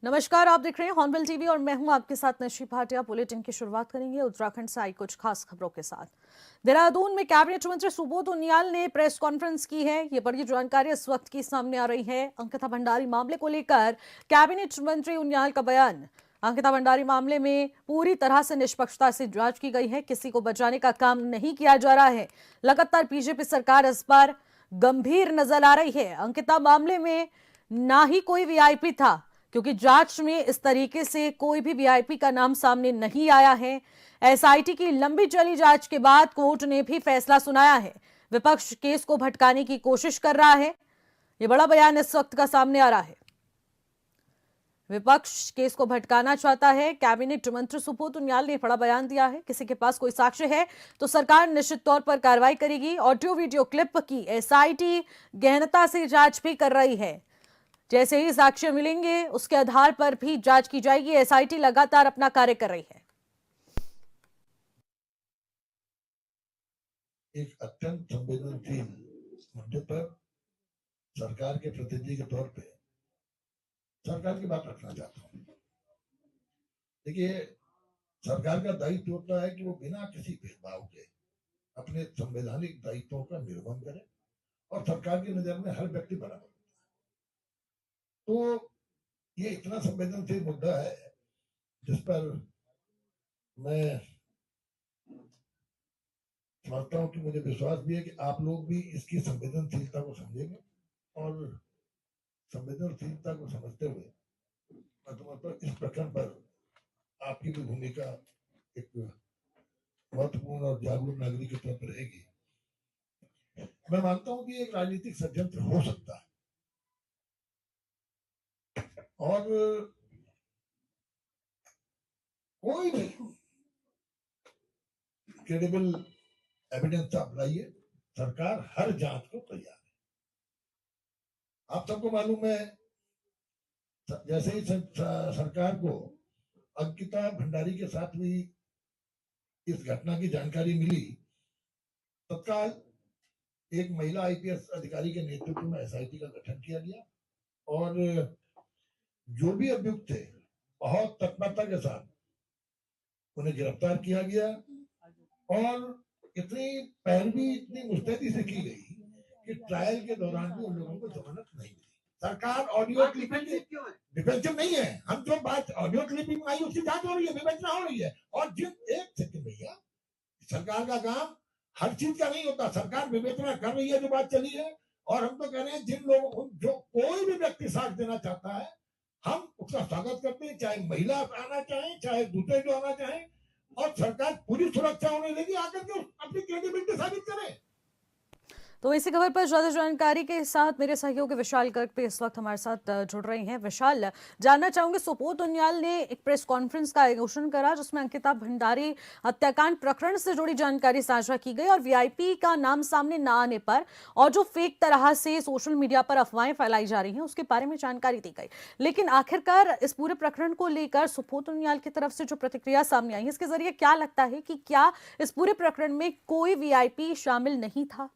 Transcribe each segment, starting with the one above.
नमस्कार, आप देख रहे हैं हॉर्नबिल टीवी और मैं हूं आपके साथ नशी भाटिया। बुलेटिन की शुरुआत करेंगे उत्तराखंड से आई कुछ खास खबरों के साथ। देहरादून में कैबिनेट मंत्री सुबोध उनियाल ने प्रेस कॉन्फ्रेंस की है। ये बड़ी जानकारी इस वक्त की सामने आ रही है। अंकिता भंडारी मामले को लेकर कैबिनेट मंत्री उनियाल का बयान। अंकिता भंडारी मामले में पूरी तरह से निष्पक्षता से जांच की गई है। किसी को बचाने का काम नहीं किया जा रहा है। लगातार बीजेपी सरकार इस पर गंभीर नजर आ रही है। अंकिता मामले में ना ही कोई वीआईपी था, क्योंकि जांच में इस तरीके से कोई भी वीआईपी का नाम सामने नहीं आया है। एसआईटी की लंबी चली जांच के बाद कोर्ट ने भी फैसला सुनाया है। विपक्ष केस को भटकाने की कोशिश कर रहा है। यह बड़ा बयान इस वक्त का सामने आ रहा है। विपक्ष केस को भटकाना चाहता है। कैबिनेट मंत्री सुबोध उनियाल ने बड़ा बयान दिया है। किसी के पास कोई साक्ष्य है तो सरकार निश्चित तौर पर कार्रवाई करेगी। ऑडियो वीडियो क्लिप की एसआईटी गहनता से जांच भी कर रही है। जैसे ही साक्ष्य मिलेंगे उसके आधार पर भी जांच की जाएगी। एसआईटी लगातार अपना कार्य कर रही है। एक अत्यंत संवेदनशील मुद्दे पर सरकार के प्रतिनिधि के तौर पे सरकार की बात रखना चाहता हूँ। देखिए, सरकार का दायित्व होता है कि वो बिना किसी भेदभाव के अपने संवैधानिक दायित्वों का निर्वहन करे और सरकार की नजर में हर व्यक्ति बराबर होता है। तो ये इतना संवेदनशील मुद्दा है जिस पर मैं समझता हूँ कि मुझे विश्वास भी है कि आप लोग भी इसकी संवेदनशीलता को समझेंगे और संवेदनशीलता को समझते हुए मैं समझता हूँ इस प्रकरण पर आपकी भी भूमिका एक महत्वपूर्ण और जागरूक नागरिक के तौर पर रहेगी। मैं मानता हूं कि एक राजनीतिक षड्यंत्र हो सकता है और कोई भी क्रेडिबल एविडेंस आप लाइए, सरकार हर जांच को तैयार है। आप सबको मालूम है, जैसे ही सरकार को अंकिता भंडारी के साथ हुई इस घटना की जानकारी मिली, तत्काल एक महिला आईपीएस अधिकारी के नेतृत्व में एसआईटी का गठन किया गया और जो भी अभियुक्त थे बहुत तत्परता के साथ उन्हें गिरफ्तार किया गया और इतनी पैरवी इतनी मुस्तैदी से की गई कि ट्रायल के दौरान भी उन लोगों को जमानत नहीं मिली। सरकार ऑडियो क्लिपिंग डिफेंसिव नहीं है। हम जो बात ऑडियो क्लिपिंग आई उसकी जांच हो रही है, विवेचना हो रही है। और जिन एक सेकंड भैया, सरकार का काम हर चीज का नहीं होता। सरकार विवेचना कर रही है जो बात चली है और हम तो कह रहे हैं जिन लोगों जो कोई भी व्यक्ति साथ देना चाहता है हम उसका स्वागत करते हैं, चाहे महिला आना चाहे चाहे दूसरे जो आना चाहे, और सरकार पूरी सुरक्षा होने देगी आकर के अपनी क्रेडिबिलिटी साबित करे। तो इसी खबर पर ज्यादा जानकारी के साथ मेरे सहयोगी विशाल गर्ग पे इस वक्त हमारे साथ जुड़ रहे हैं। विशाल, जानना चाहूंगे, सुबोध उनियाल ने एक प्रेस कॉन्फ्रेंस का आयोजन करा जिसमें अंकिता भंडारी हत्याकांड प्रकरण से जुड़ी जानकारी साझा की गई और वीआईपी का नाम सामने न आने पर और जो फेक तरह से सोशल मीडिया पर अफवाहें फैलाई जा रही हैं उसके बारे में जानकारी दी गई। लेकिन आखिरकार इस पूरे प्रकरण को लेकर सुबोध उनियाल की तरफ से जो प्रतिक्रिया सामने आई है, इसके जरिए क्या लगता है कि क्या इस पूरे प्रकरण में कोई वीआईपी शामिल नहीं था?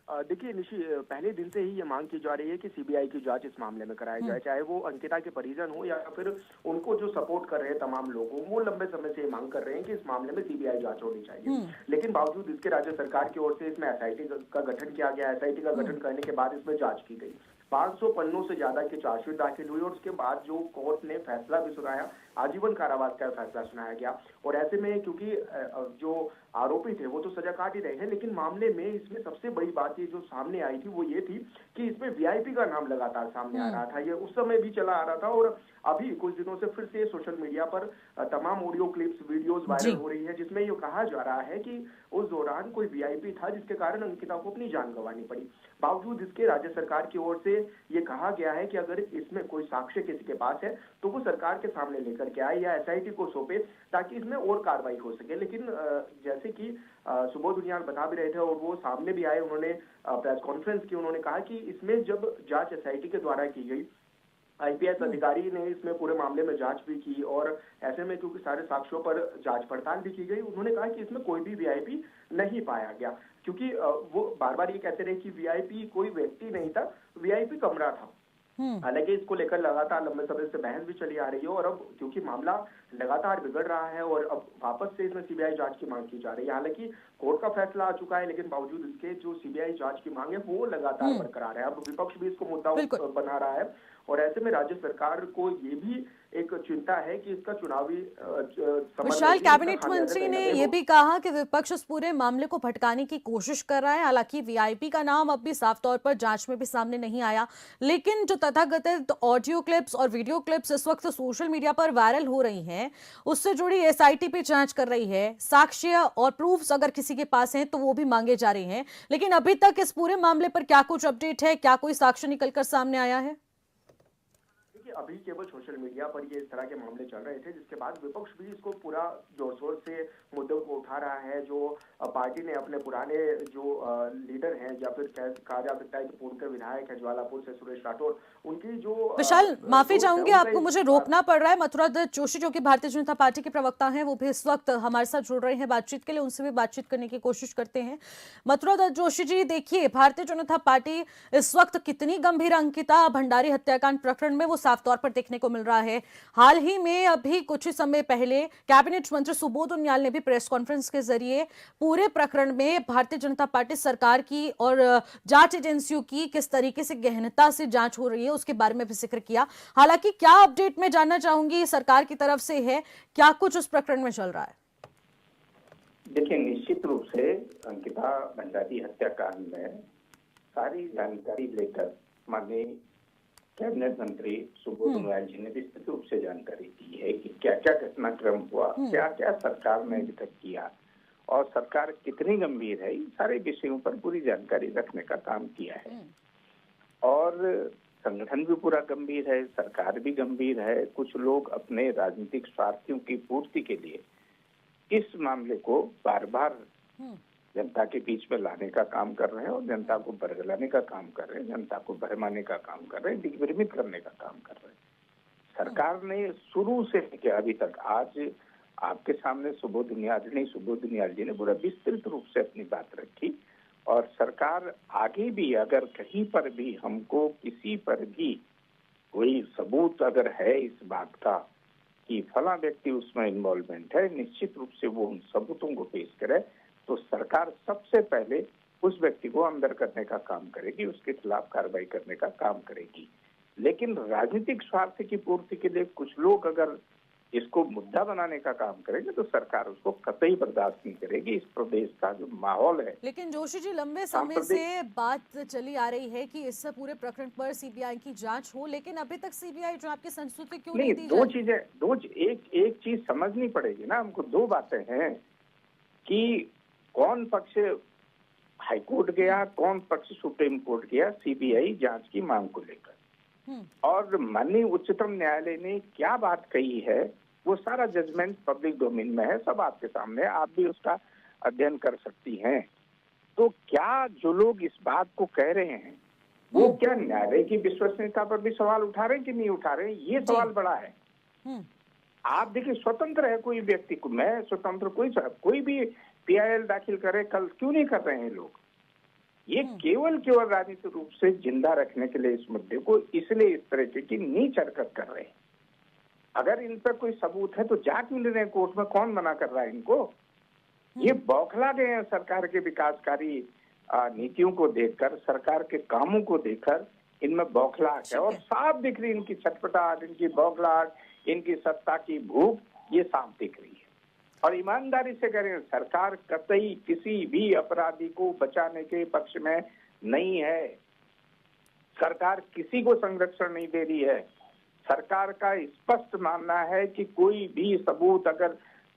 देखिए निशी, पहले दिन से ही ये मांग की जा रही है कि सीबीआई की जांच इस मामले में कराई जाए, चाहे वो अंकिता के परिजन हो या फिर उनको जो सपोर्ट कर रहे हैं तमाम लोग हो। वो लंबे समय से ये मांग कर रहे हैं कि इस मामले में सीबीआई जांच होनी चाहिए। लेकिन बावजूद इसके राज्य सरकार की ओर से इसमें एसआईटी का गठन किया गया। एसआईटी का गठन करने के बाद इसमें जांच की गई। 500 पन्नों से ज्यादा की चार्जशीट दाखिल हुई और उसके बाद जो कोर्ट ने फैसला भी सुनाया, आजीवन कारावास का फैसला सुनाया गया। और ऐसे में क्योंकि जो आरोपी थे वो तो सजा काट ही रहे हैं, लेकिन मामले में इसमें सबसे बड़ी बात ये जो सामने आई थी वो ये थी कि इसमें वीआईपी का नाम लगातार सामने आ रहा था। ये उस समय भी चला आ रहा था और अभी कुछ दिनों से फिर से सोशल मीडिया पर तमाम ऑडियो क्लिप्स वीडियोस वायरल हो रही है जिसमें ये कहा जा रहा है कि उस दौरान कोई वीआईपी था जिसके कारण अंकिता को अपनी जान गंवानी पड़ी। बावजूद इसके राज्य सरकार की ओर से ये कहा गया है कि अगर इसमें कोई साक्ष्य किसी के पास है तो वो सरकार के सामने लेकर के आए या एसआईटी को सौंपे ताकि इसमें और कार्रवाई हो सके। लेकिन जैसे कि सुबोध उनियाल बता भी रहे थे और वो सामने भी आए, उन्होंने प्रेस कॉन्फ्रेंस की, उन्होंने कहा कि इसमें जब जांच एसआईटी के द्वारा की गई, आईपीएस अधिकारी ने इसमें पूरे मामले में जांच भी की और ऐसे में क्योंकि सारे साक्ष्यों पर जांच पड़ताल भी की गई, उन्होंने कहा कि इसमें कोई भी वीआईपी नहीं पाया गया। क्योंकि वो बार बार ये कहते रहे कि वीआईपी कोई व्यक्ति नहीं था, वीआईपी कमरा था। हालांकि इसको लेकर लगातार लंबे समय से बहस भी चली आ रही है, और अब क्योंकि मामला लगातार बिगड़ रहा है और अब वापस से इसमें सीबीआई जांच की मांग की जा रही है। हालांकि कोर्ट का फैसला आ चुका है, लेकिन बावजूद इसके जो सीबीआई जांच की मांग है वो लगातार बरकरार है। अब विपक्ष भी इसको मुद्दा बना रहा है, और ऐसे में राज्य सरकार को ये भी एक चिंता है कि इसका चुनावी विशाल, कैबिनेट मंत्री ने यह भी कहा कि विपक्ष इस पूरे मामले को भटकाने की कोशिश कर रहा है। हालांकि वीआईपी का नाम अब भी साफ तौर पर जांच में भी सामने नहीं आया, लेकिन जो तथाकथित ऑडियो क्लिप्स और वीडियो क्लिप्स इस वक्त सोशल मीडिया पर वायरल हो रही हैं, उससे जुड़ी एसआईटी भी जांच कर रही है। साक्ष्य और प्रूफ्स अगर किसी के पास हैं तो वो भी मांगे जा रहे हैं, लेकिन अभी तक इस पूरे मामले पर क्या कुछ अपडेट है? क्या कोई साक्ष्य निकलकर सामने आया है? अभी केवल सोशल मीडिया पर ये इस तरह के मामले चल रहे थे, जिसके बाद विपक्ष भी इसको पूरा जोर शोर से मुद्दों को उठा रहा है। जो पार्टी ने अपने पुराने जो लीडर हैं, या फिर कहा जा सकता है कि पूर्व के विधायक है ज्वालापुर से सुरेश राठौर, उनकी जो विशाल, माफी चाहूंगी, आपको मुझे रोकना पड़ रहा है। मथुरा दत्त जोशी जो कि भारतीय जनता पार्टी के प्रवक्ता हैं, वो भी इस वक्त हमारे साथ जुड़ रहे हैं बातचीत के लिए। उनसे भी बातचीत करने की कोशिश करते हैं। मथुरा दत्त जोशी जी, देखिए, भारतीय जनता पार्टी इस वक्त कितनी गंभीर अंकिता भंडारी हत्याकांड प्रकरण में वो साफ तौर पर देखने को मिल रहा है। हाल ही में अभी कुछ ही समय पहले कैबिनेट मंत्री सुबोध उनियाल ने भी प्रेस कॉन्फ्रेंस के जरिए पूरे प्रकरण में भारतीय जनता पार्टी सरकार की और जांच एजेंसियों की किस तरीके से गहनता से जांच हो रही है उसके बारे में भी जिक्र किया। हालांकि क्या अपडेट मैं जानना चाहूंगी सरकार की तरफ से है, क्या कुछ उस प्रकरण में चल रहा है? देखिए, निश्चित रूप से अंकिता भंडारी हत्याकांड में सारी जानकारी लेकर माननीय कैबिनेट मंत्री सुबोध उनियाल जी ने विस्तृत रूप से जानकारी दी है कि क्या क्या घटनाक्रम हुआ, क्या क्या सरकार ने अभी तक किया और सरकार कितनी गंभीर है, इन सारे विषयों पर पूरी जानकारी रखने का काम किया है। और संगठन भी पूरा गंभीर है, सरकार भी गंभीर है। कुछ लोग अपने राजनीतिक स्वार्थों की पूर्ति के लिए इस मामले को बार बार जनता के बीच में लाने का काम कर रहे हैं और जनता को बरगलाने का काम कर रहे हैं, जनता को भरमाने का काम कर रहे हैं, दिग्भ्रमित करने का काम कर रहे हैं। सरकार ने शुरू से लेकर अभी तक, आज आपके सामने सुबोध उनियाल जी ने पूरा विस्तृत रूप से अपनी बात रखी। और सरकार आगे भी अगर कहीं पर भी हमको किसी पर भी कोई सबूत अगर है इस बात का कि फला व्यक्ति उसमें इन्वॉल्वमेंट है, निश्चित रूप से वो उन सबूतों को पेश करे, तो सरकार सबसे पहले उस व्यक्ति को अंदर करने का काम करेगी, उसके खिलाफ कार्रवाई करने का काम करेगी। लेकिन राजनीतिक स्वार्थ की पूर्ति के लिए कुछ लोग अगर इसको मुद्दा बनाने का काम करेंगे तो सरकार उसको कतई बर्दाश्त नहीं करेगी। इस प्रदेश का जो माहौल है। लेकिन जोशी जी, लंबे समय से बात चली आ रही है कि इस पूरे प्रकरण पर सीबीआई की जांच हो, लेकिन अभी तक सीबीआई जो आपकी संस्तुति क्यों नहीं दी? एक चीज समझनी पड़ेगी ना हमको। दो बातें हैं कि कौन पक्ष हाईकोर्ट गया, कौन पक्ष सुप्रीम कोर्ट गया सीबीआई जांच की मांग को लेकर, और माननीय उच्चतम न्यायालय ने क्या बात कही है वो सारा जजमेंट पब्लिक डोमेन में है, सब आपके सामने, आप भी उसका अध्ययन कर सकती हैं। तो क्या जो लोग इस बात को कह रहे हैं वो क्या न्यायालय की विश्वसनीयता पर भी सवाल उठा रहे हैं कि नहीं उठा रहे हैं, ये सवाल बड़ा है। आप देखिए, स्वतंत्र है कोई व्यक्ति को, मैं स्वतंत्र, कोई भी पीआईएल दाखिल करे, कल क्यों नहीं कर रहे हैं लोग? ये केवल राजनीतिक रूप से जिंदा रखने के लिए इस मुद्दे को इसलिए इस तरह की नीच हरकत कर रहे हैं। अगर इन पर कोई सबूत है तो जाके मिल रहे हैं कोर्ट में, कौन मना कर रहा है इनको? ये बौखला गए हैं सरकार के विकासकारी नीतियों को देखकर, सरकार के कामों को देखकर इनमें बौखलाहट है, और साफ दिख रही इनकी छटपटाहट, इनकी बौखलाहट, इनकी सत्ता की भूख, ये साफ दिख रही है। और ईमानदारी से करें, सरकार कतई किसी भी अपराधी को बचाने के पक्ष में नहीं है। सरकार किसी को संरक्षण नहीं दे रही है। सरकार का स्पष्ट मानना है कि कोई भी सबूत अगर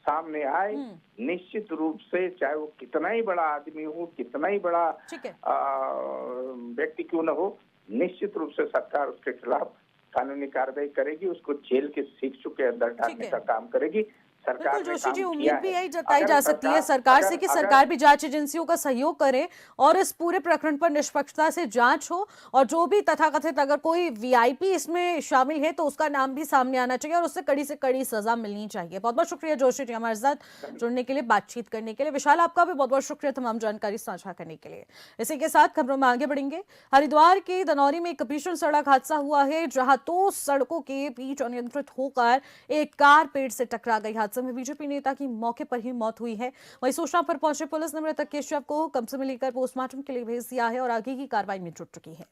सामने आए, निश्चित रूप से चाहे वो कितना ही बड़ा आदमी हो, कितना ही बड़ा व्यक्ति क्यों न हो, निश्चित रूप से सरकार उसके खिलाफ कानूनी कार्रवाई करेगी, उसको जेल के शिक्षों के अंदर डालने का काम करेगी। सरकार बिल्कुल ने जोशी जी, काम उम्मीद किया भी है। यही जताई अगर जा सकती है सरकार से कि अगर सरकार भी जांच एजेंसियों का सहयोग करे और इस पूरे प्रकरण पर निष्पक्षता से जांच हो, और जो भी तथाकथित अगर कोई वीआईपी इसमें शामिल है तो उसका नाम भी सामने आना चाहिए और उससे कड़ी से कड़ी सजा मिलनी चाहिए। बहुत बहुत शुक्रिया जोशी जी हमारे साथ जुड़ने के लिए, बातचीत करने के लिए। विशाल, आपका भी बहुत बहुत शुक्रिया तमाम जानकारी साझा करने के लिए। इसी के साथ खबरों में आगे बढ़ेंगे। हरिद्वार के दनौरी में एक भीषण सड़क हादसा हुआ है, जहां दो सड़कों के बीच अनियंत्रित होकर एक कार पेड़ से टकरा गई। हादसे में बीजेपी नेता की मौके पर ही मौत हुई है। वहीं सूचना पर पहुंचे पुलिस ने मृतक के शव को कब्जे में लेकर पोस्टमार्टम के लिए भेज दिया है और आगे की कार्रवाई में जुट चुकी है।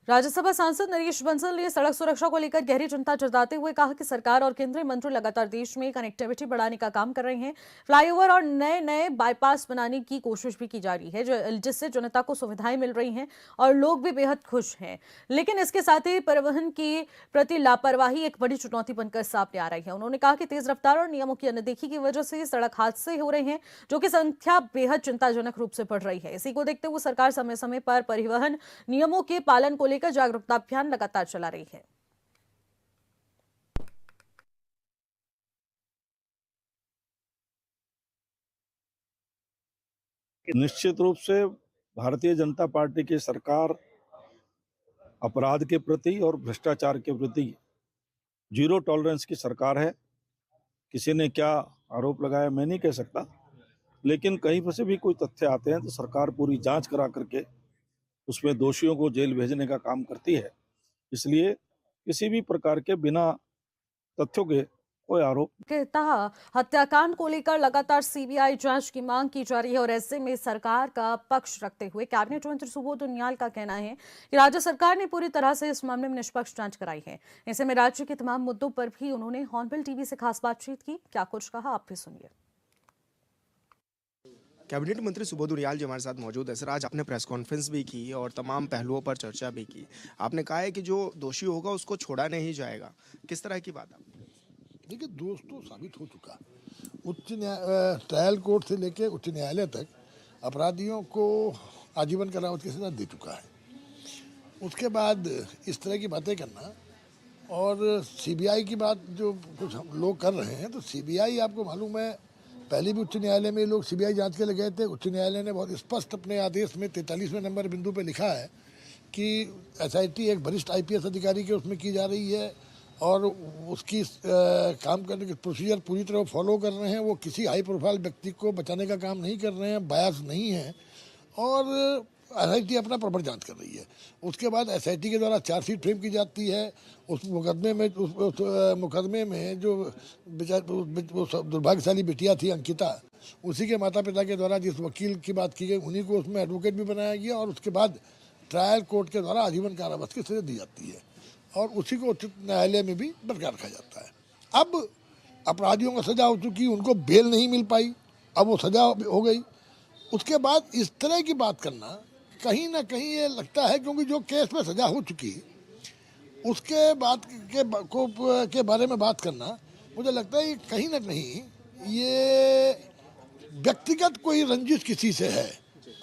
राज्यसभा सांसद नरेश बंसल ने सड़क सुरक्षा को लेकर गहरी चिंता जताते हुए कहा कि सरकार और केंद्रीय मंत्री लगातार देश में कनेक्टिविटी बढ़ाने का काम कर रहे हैं। फ्लाईओवर और नए नए बाईपास बनाने की कोशिश भी की जा रही है, जिससे जनता को सुविधाएं मिल रही हैं और लोग भी बेहद खुश हैं। लेकिन इसके साथ ही परिवहन की प्रति लापरवाही एक बड़ी चुनौती बनकर सामने आ रही है। उन्होंने कहा कि तेज रफ्तार और नियमों की अनदेखी की वजह से सड़क हादसे हो रहे हैं, जो कि संख्या बेहद चिंताजनक रूप से बढ़ रही है। इसी को देखते हुए सरकार समय समय पर परिवहन नियमों के पालन को लेकर जागरूकता अभियान लगातार चला रही है। निश्चित रूप से भारतीय जनता पार्टी की सरकार अपराध के प्रति और भ्रष्टाचार के प्रति जीरो टॉलरेंस की सरकार है। किसी ने क्या आरोप लगाया मैं नहीं कह सकता, लेकिन कहीं पर से भी कोई तथ्य आते हैं तो सरकार पूरी जांच करा करके उसमें दोषियों को जेल भेजने का काम करती है। इसलिए किसी भी प्रकार के बिना तथ्यों के कोई आरोप हत्याकांड को लेकर लगातार सीबीआई जांच की मांग की जा रही है और ऐसे में सरकार का पक्ष रखते हुए कैबिनेट मंत्री सुबोध उनियाल का कहना है कि राज्य सरकार ने पूरी तरह से इस मामले में निष्पक्ष जांच कराई है। ऐसे में राज्य के तमाम मुद्दों पर भी उन्होंने हॉर्नबिल टीवी से खास बातचीत की। क्या कुछ कहा, आप भी सुनिए। कैबिनेट मंत्री सुबोध उनियाल जी हमारे साथ मौजूद है। सर, आज आपने प्रेस कॉन्फ्रेंस भी की और तमाम पहलुओं पर चर्चा भी की। आपने कहा है कि जो दोषी होगा उसको छोड़ा नहीं जाएगा। किस तरह की बात आपने? देखिए, दोष तो साबित हो चुका। ट्रायल कोर्ट से लेकर उच्च न्यायालय तक अपराधियों को आजीवन कारावास की सजा दे चुका है। उसके बाद इस तरह की बातें करना और सीबीआई की बात जो कुछ हम लोग कर रहे हैं, तो सीबीआई आपको मालूम है पहले भी उच्च न्यायालय में लोग सीबीआई जांच के लिए गए थे। उच्च न्यायालय ने बहुत स्पष्ट अपने आदेश में 43वें नंबर बिंदु पे लिखा है कि एसआईटी एक वरिष्ठ आईपीएस अधिकारी के उसमें की जा रही है और उसकी काम करने के प्रोसीजर पूरी तरह फॉलो कर रहे हैं। वो किसी हाई प्रोफाइल व्यक्ति को बचाने का काम नहीं कर रहे हैं, बायस नहीं है और एसआईटी अपना प्रॉपर जांच कर रही है। उसके बाद एसआईटी के द्वारा चार्जशीट फ्रेम की जाती है। उस मुकदमे में जो दुर्भाग्यशाली बिटिया थी अंकिता, उसी के माता पिता के द्वारा जिस वकील की बात की गई उन्हीं को उसमें एडवोकेट भी बनाया गया और उसके बाद ट्रायल कोर्ट के द्वारा आजीवन कारावास की सजा दी जाती है और उसी को उच्च न्यायालय में भी बरकरार रखा जाता है। अब अपराधियों को सजा हो चुकी, उनको बेल नहीं मिल पाई, अब वो सजा हो गई। उसके बाद इस तरह की बात करना कहीं ना कहीं ये लगता है, क्योंकि जो केस में सजा हो चुकी उसके बाद के बारे में बात करना मुझे लगता है कहीं ना कहीं ये व्यक्तिगत कोई रंजिश किसी से है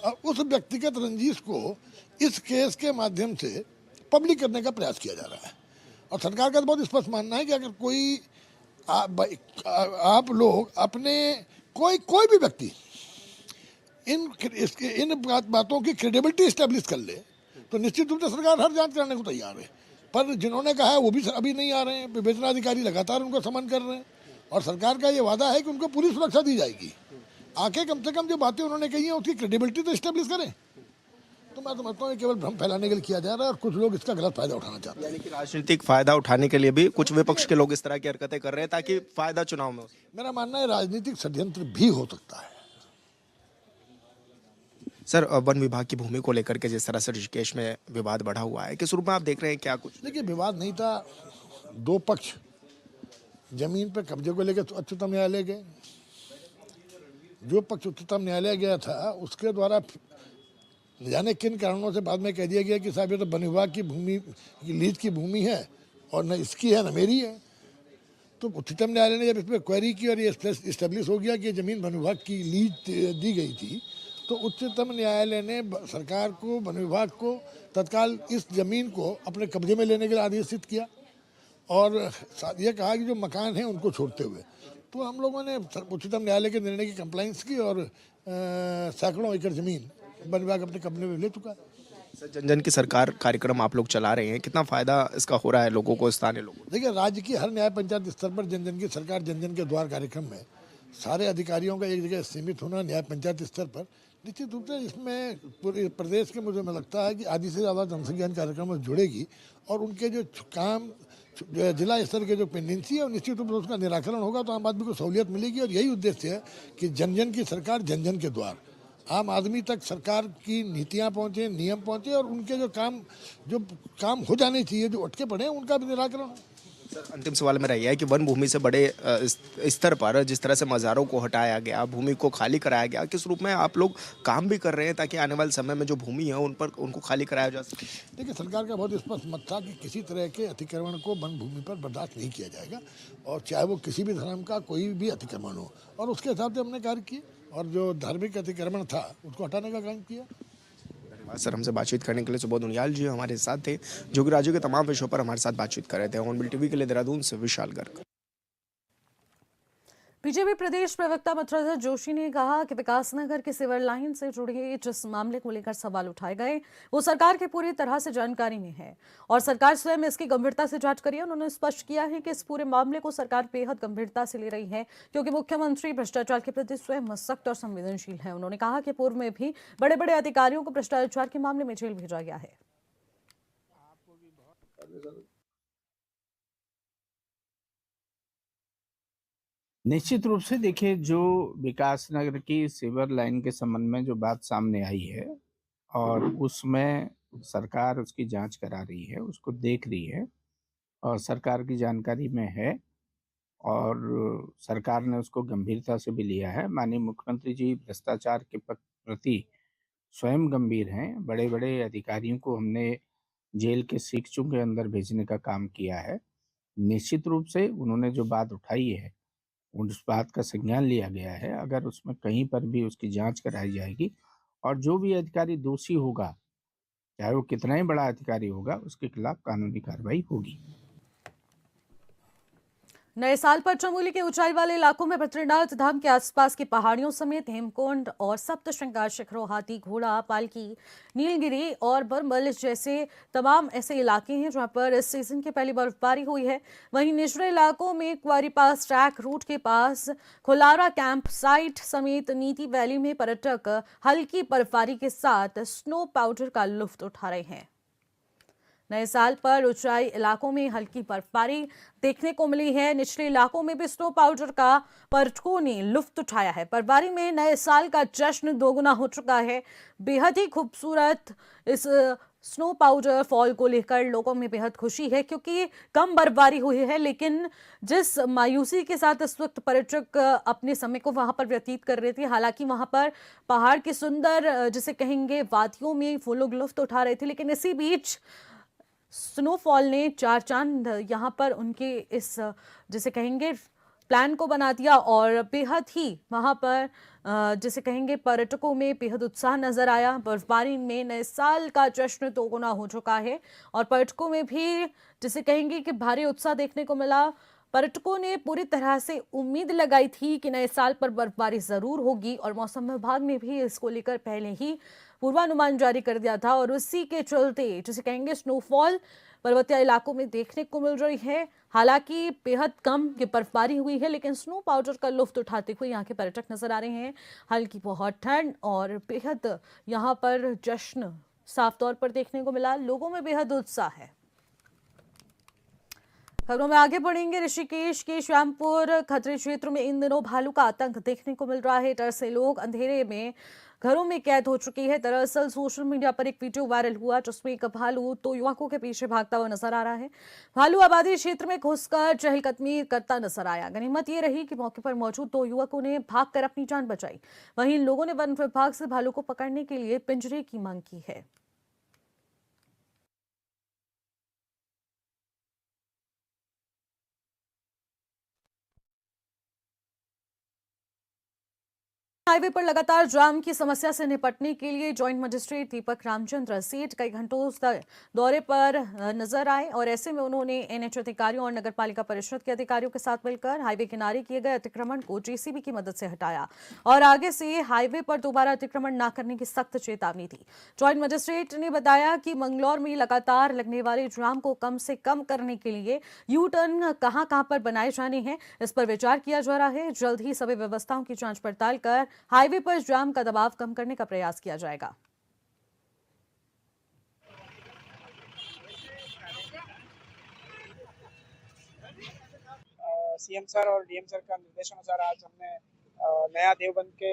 और उस व्यक्तिगत रंजिश को इस केस के माध्यम से पब्लिक करने का प्रयास किया जा रहा है। और सरकार का तो बहुत स्पष्ट मानना है कि अगर कोई आप लोग अपने कोई भी व्यक्ति इन बातों की क्रेडिबिलिटी स्टैब्लिश कर ले तो निश्चित रूप से सरकार हर जांच कराने को तैयार है। पर जिन्होंने कहा है वो भी अभी नहीं आ रहे हैं। विवेचना अधिकारी लगातार उनको समन कर रहे हैं और सरकार का ये वादा है कि उनको पूरी सुरक्षा दी जाएगी। आके कम से कम जो बातें उन्होंने कही हैं उसकी क्रेडिबिलिटी तो स्टैब्लिश करें। तो मैं समझता हूँ केवल भ्रम फैलाने के लिए किया जा रहा है और कुछ लोग इसका गलत फायदा उठाना चाहते हैं। यानी कि राजनीतिक फायदा उठाने के लिए भी कुछ विपक्ष के लोग इस तरह की हरकतें कर रहे हैं ताकि फायदा चुनाव में हो। मेरा मानना है राजनीतिक षड्यंत्र भी हो सकता है। सर, वन विभाग की भूमि को लेकर के जिस तरह से ऋषिकेश में विवाद बढ़ा हुआ है, किस रूप में आप देख रहे हैं? क्या कुछ देखिए, विवाद नहीं था, दो पक्ष जमीन पे कब्जे को लेकर उच्चतम न्यायालय गए। जो पक्ष उच्चतम न्यायालय गया था उसके द्वारा न जाने किन कारणों से बाद में कह दिया गया कि साहब ये तो वन विभाग की भूमि लीज की भूमि है और न इसकी है न मेरी है। तो उच्चतम न्यायालय ने जब इस पर क्वेरी की और ये इस्टेब्लिश हो गया कि ये जमीन वन विभाग की लीज दी गई थी तो उच्चतम न्यायालय ने सरकार को, वन विभाग को तत्काल इस जमीन को अपने कब्जे में लेने के लिए आदेशित किया और ये कहा कि जो मकान हैं उनको छोड़ते हुए। तो हम लोगों ने उच्चतम न्यायालय के निर्णय की कंप्लाइंस की और सैकड़ों एकड़ जमीन वन विभाग अपने कब्जे में ले चुका है। सर, जन जन की सरकार कार्यक्रम आप लोग चला रहे हैं, कितना फायदा इसका हो रहा है लोगों को, स्थानीय लोगों को? देखिए, राज्य की हर न्याय पंचायत स्तर पर जन जन की सरकार जन जन के द्वार कार्यक्रम में सारे अधिकारियों का एक जगह सीमित होना न्याय पंचायत स्तर पर निश्चित रूप से इसमें पूरे प्रदेश के, मुझे लगता है कि आधी से ज़्यादा जनसंख्या कार्यक्रम में जुड़ेगी और उनके जो काम जिला स्तर के जो पेंडेंसी है निश्चित रूप से उसका निराकरण होगा, तो आम आदमी को सहूलियत मिलेगी। और यही उद्देश्य है कि जन जन की सरकार जन जन के द्वार, आम आदमी तक सरकार की नीतियां पहुंचे, नियम पहुंचे और उनके जो काम हो जाने चाहिए, जो अटके पड़े हैं, उनका भी निराकरण हो। सर, अंतिम सवाल मेरा यह है कि वन भूमि से बड़े स्तर पर जिस तरह से मज़ारों को हटाया गया, भूमि को खाली कराया गया, किस रूप में आप लोग काम भी कर रहे हैं ताकि आने वाले समय में जो भूमि है उनको खाली कराया जा सके? देखिए, सरकार का बहुत स्पष्ट मत था कि किसी तरह के अतिक्रमण को वन भूमि पर बर्दाश्त नहीं किया जाएगा और चाहे वो किसी भी धर्म का कोई भी अतिक्रमण हो, और उसके हिसाब से हमने कार्य किए और जो धार्मिक अतिक्रमण था उसको हटाने का काम किया। धन्यवाद सर, हमसे बातचीत करने के लिए। सुबोध उनियाल जी हमारे साथ थे, जो कि राज्य के तमाम विषयों पर हमारे साथ बातचीत कर रहे थे। हॉर्नबिल टीवी के लिए देहरादून से विशाल गर्ग। बीजेपी प्रदेश प्रवक्ता मथुरा जोशी ने कहा कि विकासनगर के सिवर लाइन से जुड़े जिस मामले को लेकर सवाल उठाए गए वो सरकार के पूरी तरह से जानकारी में है और सरकार स्वयं इसकी गंभीरता से जांच करी है। उन्होंने स्पष्ट किया है कि इस पूरे मामले को सरकार बेहद गंभीरता से ले रही है क्योंकि मुख्यमंत्री भ्रष्टाचार के प्रति स्वयं सख्त और संवेदनशील है। उन्होंने कहा कि पूर्व में भी बड़े बड़े अधिकारियों को भ्रष्टाचार के मामले में जेल भेजा गया है। निश्चित रूप से देखिए, जो विकास नगर की सीवर लाइन के संबंध में जो बात सामने आई है और उसमें सरकार उसकी जांच करा रही है, उसको देख रही है और सरकार की जानकारी में है और सरकार ने उसको गंभीरता से भी लिया है। माननीय मुख्यमंत्री जी भ्रष्टाचार के प्रति स्वयं गंभीर हैं। बड़े बड़े अधिकारियों को हमने जेल के सीखचों के अंदर भेजने का काम किया है। निश्चित रूप से उन्होंने जो बात उठाई है उस बात का संज्ञान लिया गया है। अगर उसमें कहीं पर भी उसकी जांच कराई जाएगी और जो भी अधिकारी दोषी होगा, चाहे वो कितना ही बड़ा अधिकारी होगा, उसके खिलाफ कानूनी कार्रवाई होगी। नए साल पर चमोली के ऊंचाई वाले इलाकों में बद्रीनाथ धाम के आसपास की पहाड़ियों समेत हेमकुंड और सप्त श्रृंगार शिखरों, हाथी, घोड़ा, पालकी, नीलगिरी और बरमल जैसे तमाम ऐसे इलाके हैं जहां पर इस सीजन की पहली बर्फबारी हुई है। वहीं निचले इलाकों में क्वारी पास ट्रैक रूट के पास खुलारा कैंप साइट समेत नीति वैली में पर्यटक हल्की बर्फबारी के साथ स्नो पाउडर का लुत्फ उठा रहे हैं। नए साल पर ऊंचाई इलाकों में हल्की बर्फबारी देखने को मिली है। निचले इलाकों में भी स्नो पाउडर का पर्यटकों ने लुत्फ उठाया है। बर्फबारी में नए साल का जश्न दोगुना हो चुका है। बेहद ही खूबसूरत इस स्नो पाउडर फॉल को लेकर लोगों में बेहद खुशी है क्योंकि कम बर्फबारी हुई है, लेकिन जिस मायूसी के साथ इस वक्त पर्यटक अपने समय को वहां पर व्यतीत कर रहे थे, हालांकि वहां पर पहाड़ की सुंदर जिसे कहेंगे वादियों में वो लोग लुत्फ उठा रहे थे, लेकिन इसी बीच स्नोफॉल ने चार चांद यहाँ पर उनके इस जिसे कहेंगे प्लान को बना दिया और बेहद ही वहाँ पर जिसे कहेंगे पर्यटकों में बेहद उत्साह नजर आया। बर्फबारी में नए साल का जश्न दोगुना हो चुका है और पर्यटकों में भी जिसे कहेंगे कि भारी उत्साह देखने को मिला। पर्यटकों ने पूरी तरह से उम्मीद लगाई थी कि नए साल पर बर्फबारी जरूर होगी और मौसम विभाग ने भी इसको लेकर पहले ही पूर्वानुमान जारी कर दिया था और उसी के चलते जिसे कहेंगे स्नोफॉल पर्वतीय इलाकों में देखने को मिल रही है। हालांकि बेहद कम ये बर्फबारी हुई है, लेकिन स्नो पाउडर का लुत्फ उठाते हुए यहाँ के पर्यटक नजर आ रहे हैं। हल्की बहुत ठंड और बेहद यहाँ पर जश्न साफ तौर पर देखने को मिला। लोगों में बेहद उत्साह है। खबरों में आगे बढ़ेंगे। ऋषिकेश के श्यामपुर खतरे क्षेत्र में इन दिनों भालू का आतंक देखने को मिल रहा है। डर से लोग अंधेरे में घरों में कैद हो चुके हैं। दरअसल सोशल मीडिया पर एक वीडियो वायरल हुआ जिसमें एक भालू दो युवकों के पीछे भागता हुआ नजर आ रहा है। भालू आबादी क्षेत्र में घुसकर चहलकदमी करता नजर आया। गनीमत ये रही कि मौके पर मौजूद दो युवकों ने भागकर अपनी जान बचाई। वहीं लोगों ने वन विभाग से भालू को पकड़ने के लिए पिंजरे की मांग की है। हाईवे पर लगातार जाम की समस्या से निपटने के लिए जॉइंट मजिस्ट्रेट दीपक रामचंद्र सेठ कई घंटों तक दौरे पर नजर आए और ऐसे में उन्होंने एनएच अधिकारियों और नगरपालिका परिषद के अधिकारियों के साथ मिलकर हाईवे किनारे किए गए अतिक्रमण को जेसीबी की मदद से हटाया और आगे से हाईवे पर दोबारा अतिक्रमण न करने की सख्त चेतावनी दी। जॉइंट मजिस्ट्रेट ने बताया कि मंगलौर में लगातार लगने वाले जाम को कम से कम करने के लिए यू टर्न कहां पर बनाए जाने हैं, इस पर विचार किया जा रहा है। जल्द ही सभी व्यवस्थाओं की जांच पड़ताल कर हाईवे पर जाम का दबाव कम करने का प्रयास किया जाएगा। सीएम सर और डीएम सर का निर्देशानुसार आज हमने नया देवबंद के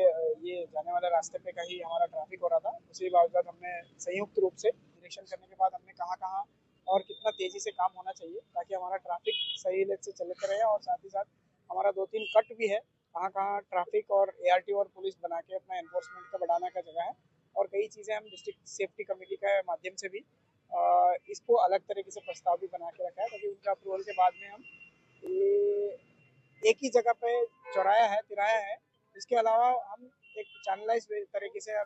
ये जाने वाले रास्ते पे कहीं हमारा ट्रैफिक हो रहा था, उसी बावजूद हमने संयुक्त रूप से निरीक्षण करने के बाद हमने कहाँ और कितना तेजी से काम होना चाहिए ताकि हमारा ट्रैफिक सही से चलते रहे और साथ ही साथ हमारा 2-3 कट भी है कहाँ ट्रैफिक और एआरटी और पुलिस बना के अपना एनफोर्समेंट का बढ़ाने का जगह है और कई चीज़ें हम डिस्ट्रिक्ट सेफ्टी कमेटी के माध्यम से भी इसको अलग तरीके से प्रस्ताव भी बना के रखा है ताकि उनका अप्रूवल के बाद में हम एक ही जगह पे चौराया है, तिराया है, इसके अलावा हम एक चैनलाइज तरीके से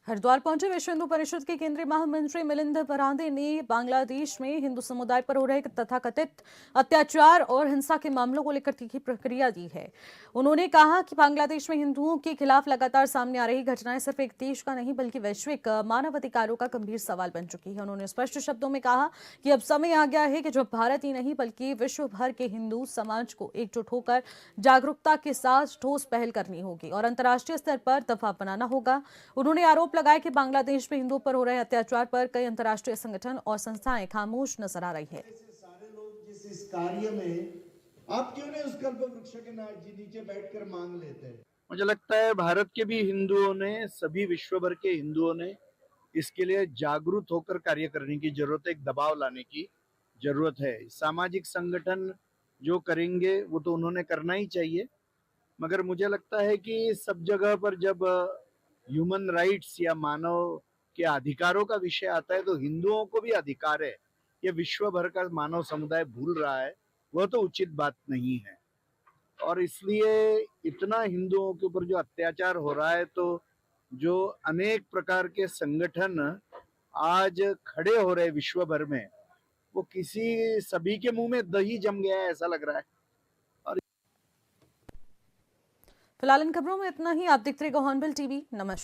हरिद्वार पहुंचे विश्व हिंदू परिषद के केंद्रीय महामंत्री मिलिंद परांदे ने बांग्लादेश में हिंदू समुदाय पर हो रहे तथाकथित अत्याचार और हिंसा के मामलों को लेकर तीखी प्रतिक्रिया दी है। उन्होंने कहा कि बांग्लादेश में हिंदुओं के खिलाफ लगातार सामने आ रही घटनाएं सिर्फ एक देश का नहीं बल्कि वैश्विक मानवाधिकारों का गंभीर सवाल बन चुकी है। उन्होंने स्पष्ट शब्दों में कहा कि अब समय आ गया है कि जब भारत ही नहीं बल्कि विश्व भर के हिंदू समाज को एकजुट होकर जागरूकता के साथ ठोस पहल करनी होगी और अंतर्राष्ट्रीय स्तर पर दबाव बनाना होगा। उन्होंने आरोप लगाया कि बांग्लादेश में हिंदुओं पर हो रहे अत्याचार पर कई अंतर्राष्ट्रीय संगठन और संस्थाएं खामोश नजर आ रही है। सारे लोग जिस इस कार्य में आप क्यों नहीं उस कल्प वृक्ष के नीचे बैठकर मांग लेते हैं? मुझे लगता है भारत के भी हिंदुओं ने, सभी विश्व भर के हिंदुओं ने इसके लिए जागरूक होकर कार्य करने की जरूरत है, एक दबाव लाने की जरूरत है। सामाजिक संगठन जो करेंगे वो तो उन्होंने करना ही चाहिए, मगर मुझे लगता है कि सब जगह पर जब ह्यूमन राइट्स या मानव के अधिकारों का विषय आता है तो हिंदुओं को भी अधिकार है, ये विश्व भर का मानव समुदाय भूल रहा है, वह तो उचित बात नहीं है। और इसलिए इतना हिंदुओं के ऊपर जो अत्याचार हो रहा है तो जो अनेक प्रकार के संगठन आज खड़े हो रहे विश्व भर में, वो किसी सभी के मुंह में दही जम गया है ऐसा लग रहा है। फिलहाल इन खबरों में इतना ही। आप देखते रहिएगा हॉर्नबिल टीवी। नमस्कार।